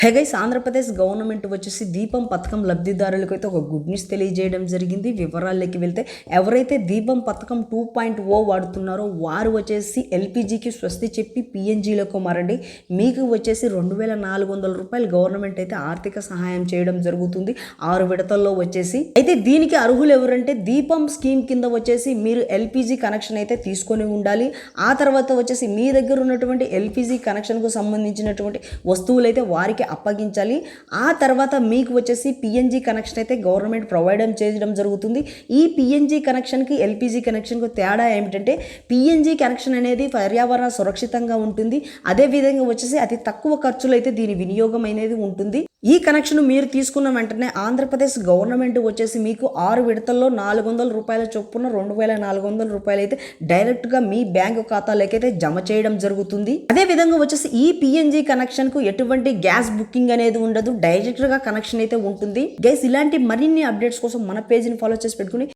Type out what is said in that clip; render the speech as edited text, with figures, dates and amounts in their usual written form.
Hey guys, Andhra Pradesh government వచ్చేసి దీపం పథకం లబ్ధిదారులకు అయితే ఒక గుడ్ న్యూస్ తెలియజేయడం జరిగింది. వివరాల్లోకి వెళ్తే ఎవరైతే దీపం పథకం 2.0 వాడుతున్నారో వారు వచ్చేసి ఎల్పిజికి స్వస్తి చెప్పి పిఎన్జిలకు మారండి. మీకు వచ్చేసి 2400 రూపాయలు గవర్నమెంట్ అయితే ఆర్థిక సహాయం చేయడం జరుగుతుంది 6 విడతల్లో వచ్చేసి. అయితే దీనికి అర్హులు ఎవరంటే దీపం స్కీమ్ కింద వచ్చేసి మీరు ఎల్పిజి కనెక్షన్ అయితే తీసుకొని ఉండాలి. ఆ తర్వాత వచ్చేసి మీ దగ్గర ఉన్నటువంటి ఎల్పిజి కనెక్షన్కు సంబంధించినటువంటి వస్తువులు అయితే వారికి అప్పగించాలి. ఆ తర్వాత మీకు వచ్చేసి పిఎన్జి కనెక్షన్ అయితే గవర్నమెంట్ ప్రొవైడ్ చేయడం జరుగుతుంది. ఈ పిఎన్జి కనెక్షన్కి ఎల్పిజి కనెక్షన్కు తేడా ఏమిటంటే పిఎన్జి కనెక్షన్ అనేది పర్యావరణ సురక్షితంగా ఉంటుంది. అదేవిధంగా వచ్చేసి అతి తక్కువ ఖర్చులో అయితే దీని వినియోగం అనేది ఉంటుంది. ఈ కనెక్షన్ మీరు తీసుకున్న వెంటనే ఆంధ్రప్రదేశ్ గవర్నమెంట్ వచ్చేసి మీకు 6 విడతల్లో 400 రూపాయల చొప్పున 2400 రూపాయలు అయితే డైరెక్ట్గా మీ బ్యాంకు ఖాతాలోకి అయితే జమ చేయడం జరుగుతుంది. అదేవిధంగా వచ్చేసి ఈ పిఎన్జి కనెక్షన్కు ఎటువంటి గ్యాస్ బుకింగ్ అనేది ఉండదు, డైరెక్ట్గా కనెక్షన్ అయితే ఉంటుంది. గైస్, ఇలాంటి మరిన్ని అప్డేట్స్ కోసం మన పేజీని ఫాలో చేసి పెట్టుకుని